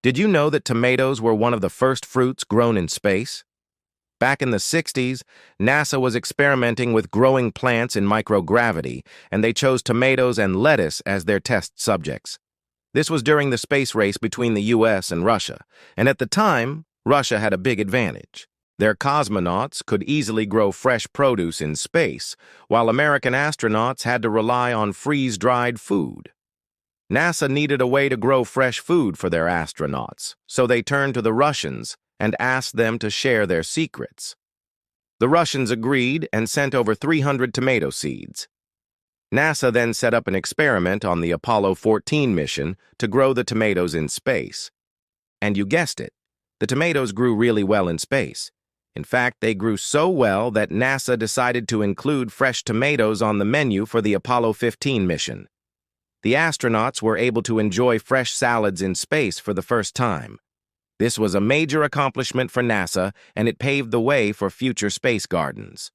Did you know that tomatoes were one of the first fruits grown in space? Back in the 60s, NASA was experimenting with growing plants in microgravity, and they chose tomatoes and lettuce as their test subjects. This was during the space race between the US and Russia, and at the time, Russia had a big advantage. Their cosmonauts could easily grow fresh produce in space, while American astronauts had to rely on freeze-dried food. NASA needed a way to grow fresh food for their astronauts, so they turned to the Russians and asked them to share their secrets. The Russians agreed and sent over 300 tomato seeds. NASA then set up an experiment on the Apollo 14 mission to grow the tomatoes in space. And you guessed it, the tomatoes grew really well in space. In fact, they grew so well that NASA decided to include fresh tomatoes on the menu for the Apollo 15 mission. The astronauts were able to enjoy fresh salads in space for the first time. This was a major accomplishment for NASA, and it paved the way for future space gardens.